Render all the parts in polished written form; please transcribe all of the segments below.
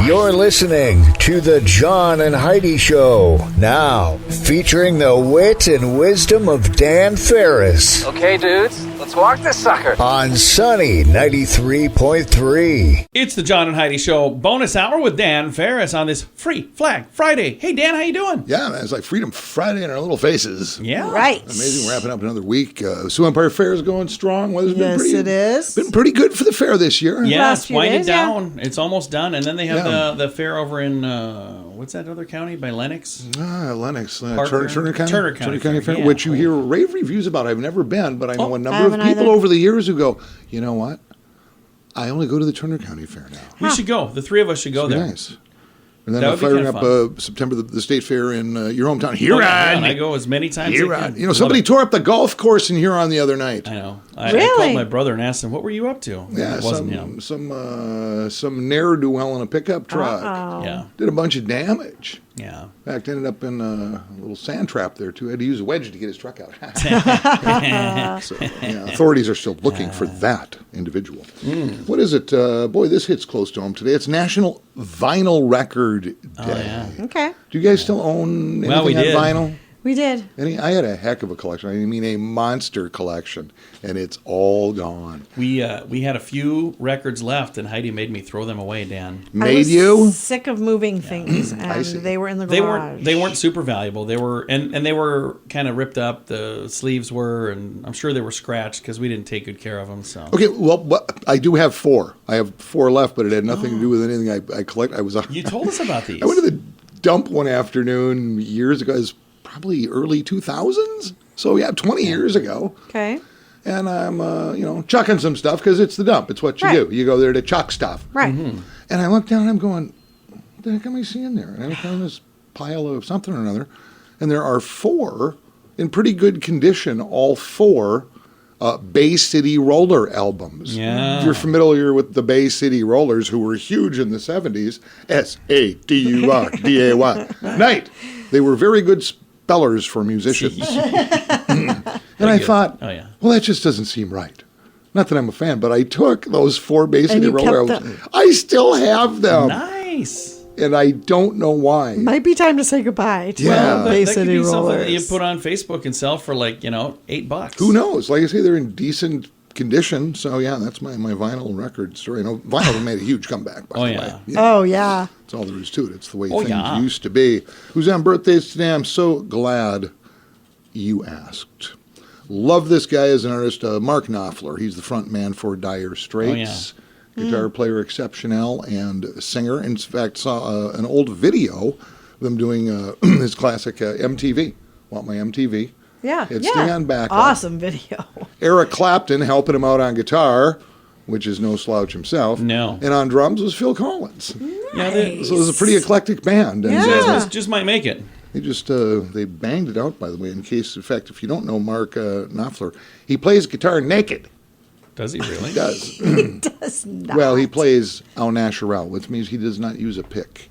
You're listening to The John and Heidi Show. Now, featuring the wit and wisdom of Dan Ferris. Okay, dudes, let's walk this sucker. On Sunny 93.3. It's the John and Heidi Show bonus hour with Dan Ferris on this Free Flag Friday. Hey, Dan, how you doing? Yeah, man, it's like Freedom Friday in our little faces. Yeah. Right. Amazing. We're wrapping up another week. Sioux Empire Fair is going strong. Weather's been pretty, it is. Been pretty good for the fair this year. Yeah, Last it's few winding days, down. It's almost done. And then they have Yeah. the fair over in, what's that other county? By Lennox? Lennox, Parker? Turner County? Turner County Fair, yeah. which you hear rave reviews about. I've never been, but I know a number of haven't people either. over the years who go, you know what? I only go to the Turner County Fair now. We should go. The three of us should go there. Nice. And then That I'm would be firing kinda up September the state fair in your hometown, Oh, Huron. yeah, I go as many times as I Huron. can. You know, somebody Love tore up the golf course in Huron the other night. it. I know. I Really? called my brother and asked him, what were you up to? Yeah, It wasn't him. some ne'er-do-well in a pickup truck. Yeah. Did a bunch of damage. Yeah. In fact, ended up in a little sand trap there, too. Had to use a wedge to get his truck out. So, yeah, authorities are still looking for that individual. What is it? Boy, this hits close to home today. It's National Vinyl Record Day. Oh, yeah. Okay. Do you guys still own anything Well, we on did. vinyl? We did. I had a heck of a collection. I mean, a monster collection, and it's all gone. We had a few records left, and Heidi made me throw them away, Dan. I Made was you? sick of moving things, and see. they were in the They garage. weren't super valuable. They were and they were kind of ripped up. The sleeves were, and I'm sure they were scratched because we didn't take good care of them. So Okay, well, I do have 4. I have 4 left, but it had nothing to do with anything I collect. you told us about these. I went to the dump one afternoon years ago. It was probably early 2000s. So, yeah, 20 years ago. Okay. And I'm, chucking some stuff because it's the dump. It's what you Right. do. You go there to chuck stuff. Right. Mm-hmm. And I look down and I'm going, what the heck am I seeing there? And I look down this pile of something or another. And there are 4 in pretty good condition, all 4 Bay City Roller albums. Yeah. If you're familiar with the Bay City Rollers, who were huge in the 70s, SADURDAY. Night. They were very good spellers for musicians. And I thought, Oh, yeah. well, that just doesn't seem right. Not that I'm a fan, but I took those 4 Bay City you Roller kept albums. I still have them. Nice. And I don't know why. Might be time to say goodbye to Yeah. Bay That could City be something that you Rollers. put on Facebook and sell for $8. Who knows? Like I say, they're in decent condition. So, yeah, that's my vinyl record story. You know, vinyl made a huge comeback, by Oh, the yeah. way. Oh, yeah. That's all there is to it. It's the way Oh, things yeah. used to be. Who's on birthdays today? I'm so glad you asked. Love this guy as an artist, Mark Knopfler. He's the front man for Dire Straits. Guitar player exceptional and singer. In fact, saw an old video of them doing his classic MTV. Want My MTV? Yeah. It's yeah. Stay on Back Up. Awesome video. Eric Clapton helping him out on guitar, which is no slouch himself. No. And on drums was Phil Collins. Yeah, they So it was a pretty eclectic band. And Yeah. just might make it. they just they banged it out, by the way, in fact, if you don't know Mark Knopfler, he plays guitar naked. Does he really? He does. Does not. Well, he plays au naturel, which means he does not use a pick.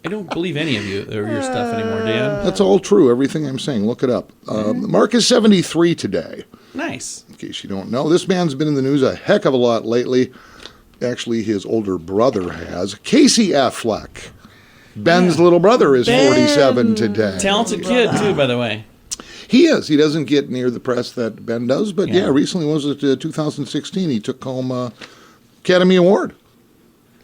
I don't believe any of you or your stuff anymore, Dan. That's all true, everything I'm saying. Look it up. Mark is 73 today, Nice. in case you don't know. This man's been in the news a heck of a lot lately. Actually, his older brother has. Casey Affleck. Ben's little brother is 47 today. Talented kid too, by the way. He is. He doesn't get near the press that Ben does, but Yeah. recently was it 2016. He took home Academy Award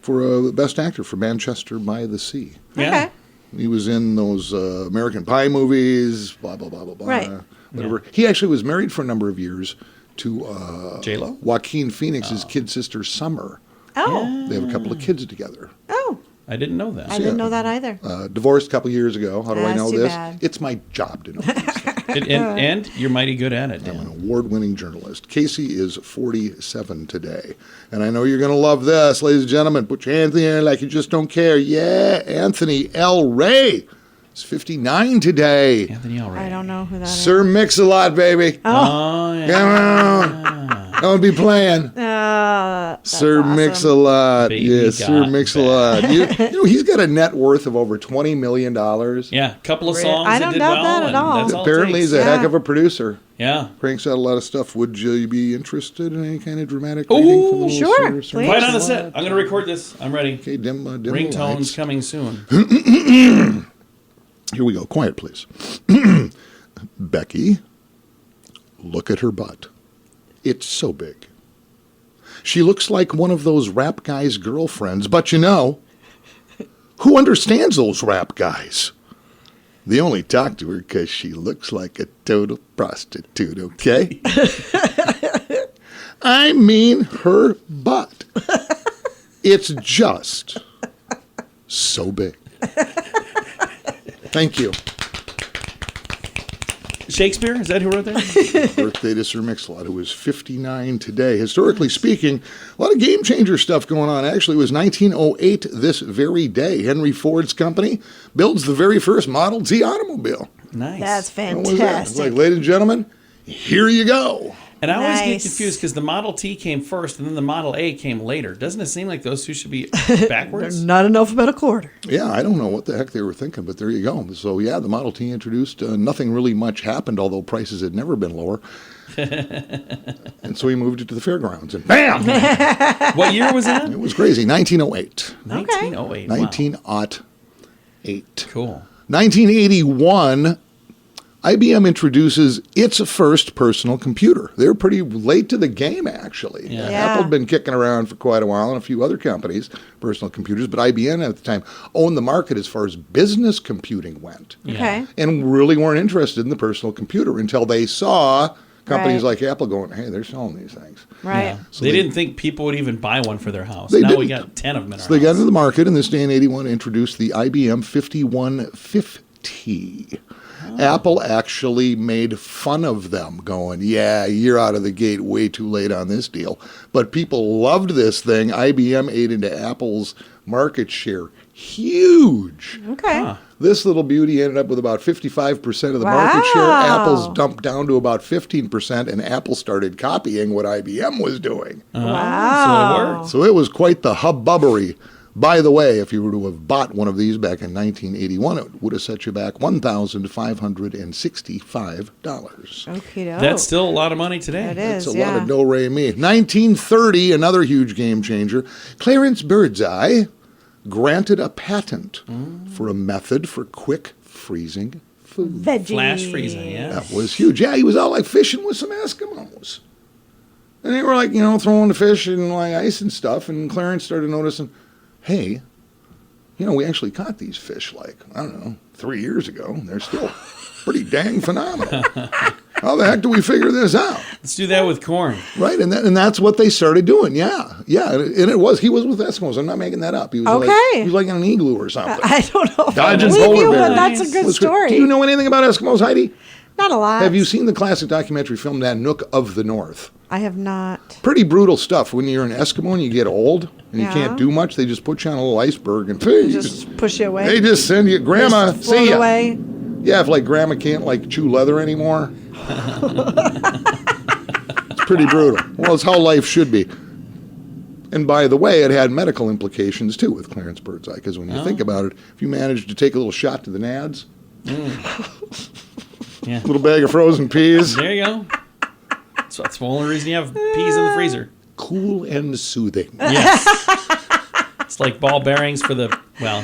for Best Actor for Manchester by the Sea. Yeah. Okay. He was in those American Pie movies, blah, blah, blah, blah, blah. Right. Whatever. He actually was married for a number of years to J-Lo? Joaquin Phoenix's kid sister, Summer. Oh. They have a couple of kids together. Oh. I didn't know that. I didn't know that either. Divorced a couple years ago. How do I That's know too this? bad. It's my job to know this. And you're mighty good at it, I'm an Dan. award-winning journalist. Casey is 47 today. And I know you're going to love this. Ladies and gentlemen, put your hands in the air like you just don't care. Yeah, Anthony L. Ray is 59 today. Anthony L. Ray. I don't know who that is. Sir Mix-a-Lot, baby. Oh, yeah. Come on. I'll be playing. Sir awesome. Mix-a-Lot. Baby Yes, Sir got Mix-a-Lot. You know, he's got a net worth of over $20 million. Yeah, a couple of songs I that don't did doubt well. that at and all. That's all Apparently, it he's takes. a heck of a producer. Yeah. Cranks out a lot of stuff. Would you be interested in any kind of dramatic reading from the little sure, Sir please. Right on the Mix-a-Lot? set. I'm going to record this. I'm ready. Okay, dim the Ringtones lights. coming soon. Here we go. Quiet, please. Becky, look at her butt. It's so big. She looks like one of those rap guys' girlfriends, but you know, who understands those rap guys? They only talk to her because she looks like a total prostitute, okay? I mean her butt. It's just so big. Thank you. Shakespeare? Is that who wrote that? Birthday to Sir Mix-a-Lot, who is 59 today. Historically speaking, a lot of game changer stuff going on. Actually, it was 1908 this very day. Henry Ford's company builds the very first Model T automobile. Nice. That's What was that? It's fantastic. like, ladies and gentlemen, here you go. And I always get Nice. confused because the Model T came first and then the Model A came later. Doesn't it seem like those two should be backwards? Not in alphabetical order. Yeah, I don't know what the heck they were thinking, but there you go. So, yeah, the Model T introduced. Nothing really much happened, although prices had never been lower. And so he moved it to the fairgrounds, and bam! What year was that? It was crazy. 1908. 1908. 1908. Cool. 1981, IBM introduces its first personal computer. They were pretty late to the game, actually. Yeah. Apple had been kicking around for quite a while, and a few other companies, personal computers, but IBM at the time owned the market as far as business computing went, Okay. and really weren't interested in the personal computer until they saw companies Right. like Apple going, hey, they're selling these things. Right. Yeah. So they they- didn't think people would even buy one for their house. They Now we didn't. got 10 of them in our So they got house. into the market, and this day in 81 introduced the IBM 5150. Apple actually made fun of them, going, yeah, you're out of the gate way too late on this deal. But people loved this thing. IBM ate into Apple's market share. Huge. Okay. Huh. This little beauty ended up with about 55% of the market share. Wow. Apple's dumped down to about 15%, and Apple started copying what IBM was doing. Wow. So it worked. So it was quite the hubbubbery. By the way, if you were to have bought one of these back in 1981, it would have set you back $1,565. Okay. That's still a lot of money today. It That's is. a yeah. lot of do-re-mi. 1930, another huge game changer. Clarence Birdseye granted a patent for a method for quick freezing food. Veggie. Flash freezing, yeah. That was huge. Yeah, he was out like fishing with some Eskimos. And they were like, throwing the fish in like ice and stuff. And Clarence started noticing, hey, we actually caught these fish like, 3 years ago. They're still pretty dang phenomenal. How the heck do we figure this out? Let's do that with corn. Right, and that's what they started doing. Yeah, and he was with Eskimos. I'm not making that up. He was Okay. like in an igloo or something. I don't know. If I Dodging believe polar you, but bears. that's a good Was great. story. Do you know anything about Eskimos, Heidi? Not a lot. Have you seen the classic documentary film Nanook of the North? I have not. Pretty brutal stuff. When you're an Eskimo and you get old and you Yeah. can't do much, they just put you on a little iceberg and Just push you away. they just send you, Grandma, Just float see ya. away. Yeah, if like Grandma can't like chew leather anymore. It's pretty brutal. Well, it's how life should be. And by the way, it had medical implications too with Clarence Birdseye, because when you think about it, if you manage to take a little shot to the nads, Yeah. a little bag of frozen peas, There you go. That's the only reason you have peas in the freezer. cool and soothing. Yes. It's like ball bearings for the, well.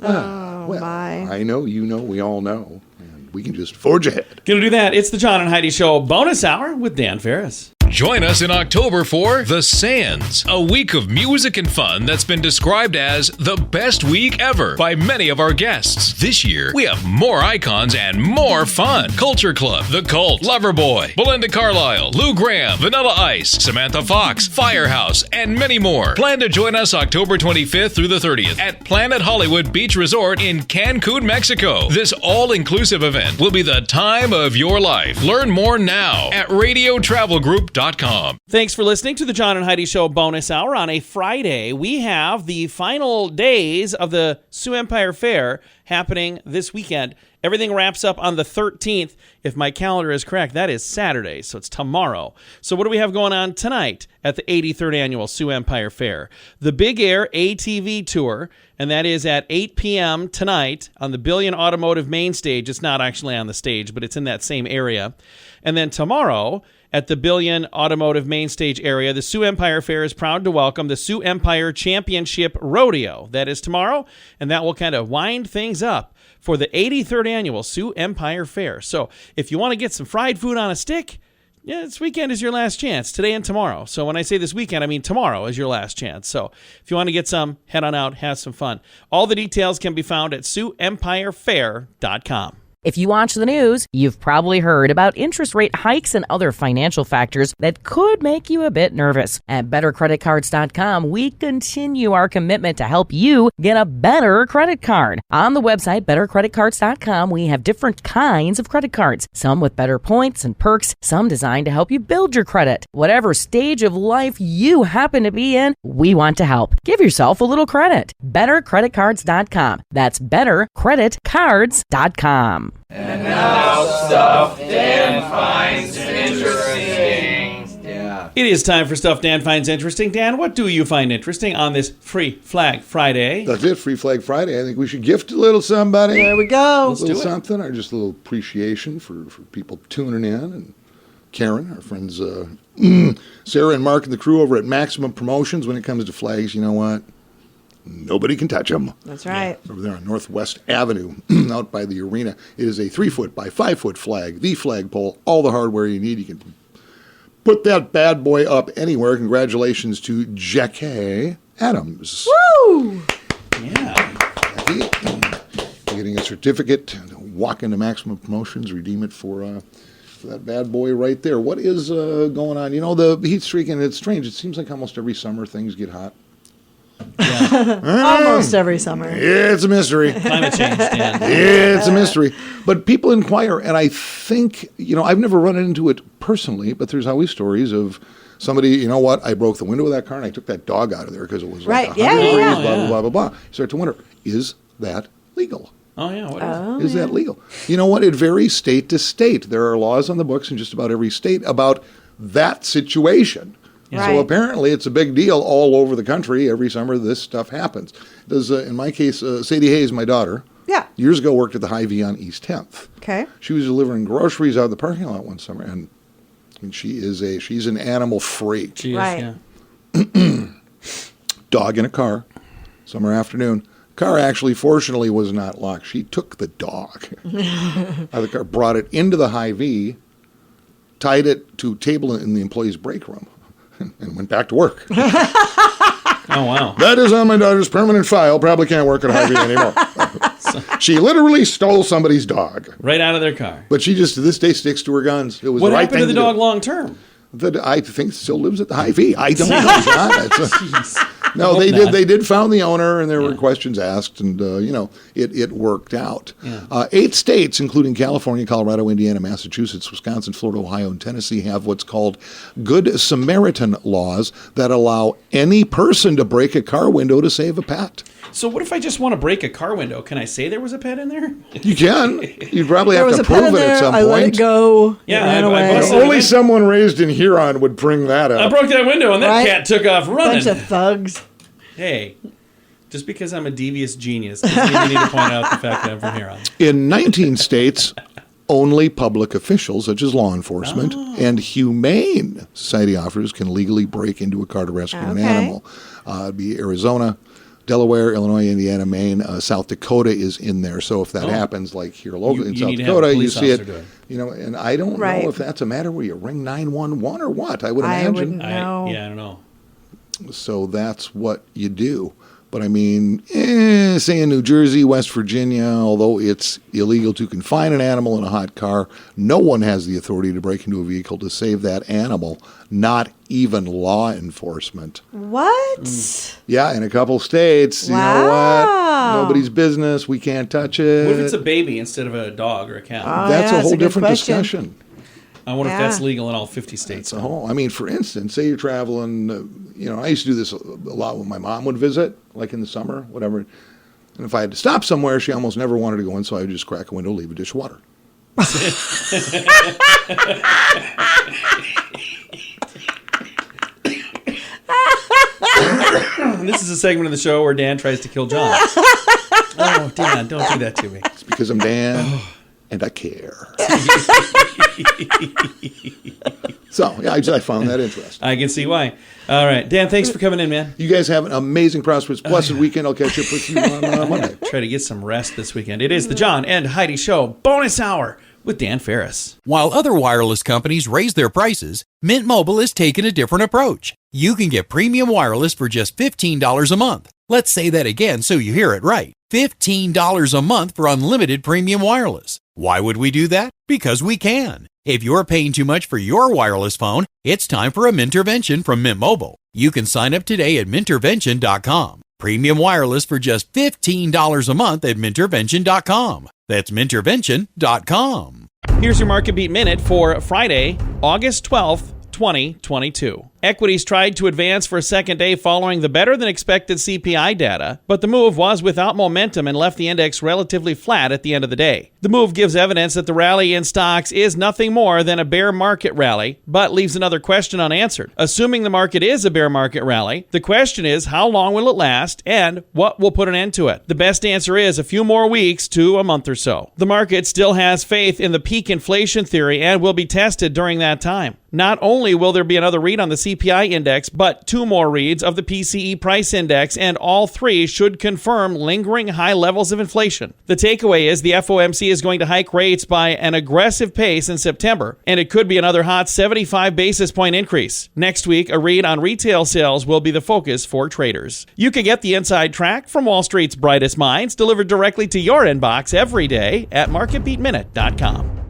Oh, Well, my. I know, we all know. And we can just forge ahead. Gonna do that. It's the John and Heidi Show bonus hour with Dan Ferris. Join us in October for The Sands, a week of music and fun that's been described as the best week ever by many of our guests. This year, we have more icons and more fun. Culture Club, The Cult, Loverboy, Belinda Carlisle, Lou Graham, Vanilla Ice, Samantha Fox, Firehouse, and many more. Plan to join us October 25th through the 30th at Planet Hollywood Beach Resort in Cancun, Mexico. This all-inclusive event will be the time of your life. Learn more now at radiotravelgroup.com. Thanks for listening to the John and Heidi Show bonus hour on a Friday. We have the final days of the Sioux Empire Fair happening this weekend. everything wraps up on the 13th. If my calendar is correct, that is Saturday, so it's tomorrow. So what do we have going on tonight at the 83rd Annual Sioux Empire Fair? The Big Air ATV Tour, and that is at 8 p.m. tonight on the Billion Automotive main stage. It's not actually on the stage, but it's in that same area. And then tomorrow, at the Billion Automotive main stage area, the Sioux Empire Fair is proud to welcome the Sioux Empire Championship Rodeo. That is tomorrow, and that will kind of wind things up for the 83rd Annual Sioux Empire Fair. So if you want to get some fried food on a stick, yeah, this weekend is your last chance, today and tomorrow. So when I say this weekend, I mean tomorrow is your last chance. So if you want to get some, head on out, have some fun. All the details can be found at SiouxEmpireFair.com. If you watch the news, you've probably heard about interest rate hikes and other financial factors that could make you a bit nervous. At BetterCreditCards.com, we continue our commitment to help you get a better credit card. On the website, BetterCreditCards.com, we have different kinds of credit cards, some with better points and perks, some designed to help you build your credit. Whatever stage of life you happen to be in, we want to help. Give yourself a little credit. BetterCreditCards.com. That's BetterCreditCards.com. And now stuff Dan finds interesting. Yeah. It is time for Stuff Dan Finds Interesting. Dan, what do you find interesting on this Free Flag Friday? That's it, Free Flag Friday. I think we should gift a little somebody. There we go. A little something, or just a little appreciation for people tuning in. And Karen, our friends Sarah and Mark and the crew over at Maximum Promotions, when it comes to flags, you know what? Nobody can touch them. That's right. Over there on Northwest Avenue, out by the arena. It is a 3-foot by 5-foot flag, the flagpole, all the hardware you need. You can put that bad boy up anywhere. Congratulations to Jackie Adams. Woo! Yeah. Getting a certificate to walk into Maximum Promotions, redeem it for that bad boy right there. What is going on? You know, the heat streak, and it's strange. It seems like almost every summer things get hot. Yeah. Almost every summer. It's a mystery. Climate change, Dan. It's a mystery. But people inquire, and I think, you know, I've never run into it personally, but there's always stories of somebody, you know what, I broke the window of that car and I took that dog out of there because it was Right. like 100 Yeah, degrees, yeah. blah, blah, blah, blah, blah. You start to wonder, is that legal? Oh, yeah. What is Is that legal? You know what? It varies state to state. There are laws on the books in just about every state about that situation. Right. So apparently it's a big deal all over the country. Every summer this stuff happens. Does in my case, Sadie Hayes, my daughter, Yeah. years ago worked at the Hy-Vee on East 10th. Okay. She was delivering groceries out of the parking lot one summer, and she's an animal freak. She is, Right. yeah. Dog in a car, summer afternoon. Car actually, fortunately, was not locked. She took the dog out of the car, brought it into the Hy-Vee, tied it to a table in the employee's break room, and went back to work. Oh, wow. That is on my daughter's permanent file. Probably can't work at Hy-Vee anymore. She literally stole somebody's dog. Right out of their car. But she just, to this day, sticks to her guns. It was What the right happened thing to the do. dog long term? That I think still lives at the Hy-Vee. I don't know. John. No, Hope they not. did. They did found the owner, and there were questions asked, and it worked out. Yeah. 8 states, including California, Colorado, Indiana, Massachusetts, Wisconsin, Florida, Ohio, and Tennessee, have what's called Good Samaritan laws that allow any person to break a car window to save a pet. So what if I just want to break a car window? Can I say there was a pet in there? You can. You probably There have was to a pet prove in it there. at some I point. let it go. Yeah, It ran I away. busted Only someone raised in Huron would bring that up. I broke that window and that Right. cat took off running. Bunch of thugs. Hey, just because I'm a devious genius doesn't mean you need to point out the fact that I'm from Huron. In 19 states, only public officials, such as law enforcement and humane society officers, can legally break into a car to rescue an Okay. animal. It'd be Arizona, Delaware, Illinois, Indiana, Maine, South Dakota is in there. So if that happens, like here locally in You South need to have a Dakota, you police see it. officer do it. You know, and I don't Right. know if that's a matter where you ring 911 or what. I would I imagine. wouldn't know. I don't know. So that's what you do. But I mean, say in New Jersey, West Virginia, although it's illegal to confine an animal in a hot car, no one has the authority to break into a vehicle to save that animal, not even law enforcement. What? Yeah, in a couple states, you know Wow. what? Nobody's business. We can't touch it. What if it's a baby instead of a dog or a cat? Oh, That's yeah, a whole good different question. discussion. I wonder if Yeah. that's legal in all 50 states. I mean, for instance, say you're traveling, I used to do this a lot when my mom would visit, like in the summer, whatever. And if I had to stop somewhere, she almost never wanted to go in, so I would just crack a window, leave a dish of water. This is a segment of the show where Dan tries to kill John. Oh, Dan, don't do that to me. It's because I'm Dan, and I care. So, yeah, I found that interesting. I can see why. All right, Dan, thanks for coming in, man. You guys have an amazing, prosperous, blessed weekend. I'll catch up with you on Monday. Try to get some rest this weekend. It is the John and Heidi Show bonus hour with Dan Ferris. While other wireless companies raise their prices, Mint Mobile has taken a different approach. You can get premium wireless for just $15 a month. Let's say that again so you hear it right. $15 a month for unlimited premium wireless. Why would we do that? Because we can. If you're paying too much for your wireless phone, it's time for a Mintervention from Mint Mobile. You can sign up today at Mintervention.com. Premium wireless for just $15 a month at Mintervention.com. That's Mintervention.com. Here's your Market Beat Minute for Friday, August 12th, 2022. Equities tried to advance for a second day following the better-than-expected CPI data, but the move was without momentum and left the index relatively flat at the end of the day. The move gives evidence that the rally in stocks is nothing more than a bear market rally, but leaves another question unanswered. Assuming the market is a bear market rally, the question is how long will it last and what will put an end to it? The best answer is a few more weeks to a month or so. The market still has faith in the peak inflation theory and will be tested during that time. Not only will there be another read on the CPI index, but 2 more reads of the PCE price index, and all 3 should confirm lingering high levels of inflation. The takeaway is the FOMC is going to hike rates by an aggressive pace in September, and it could be another hot 75 basis point increase. Next week, a read on retail sales will be the focus for traders. You can get the inside track from Wall Street's brightest minds delivered directly to your inbox every day at marketbeatminute.com.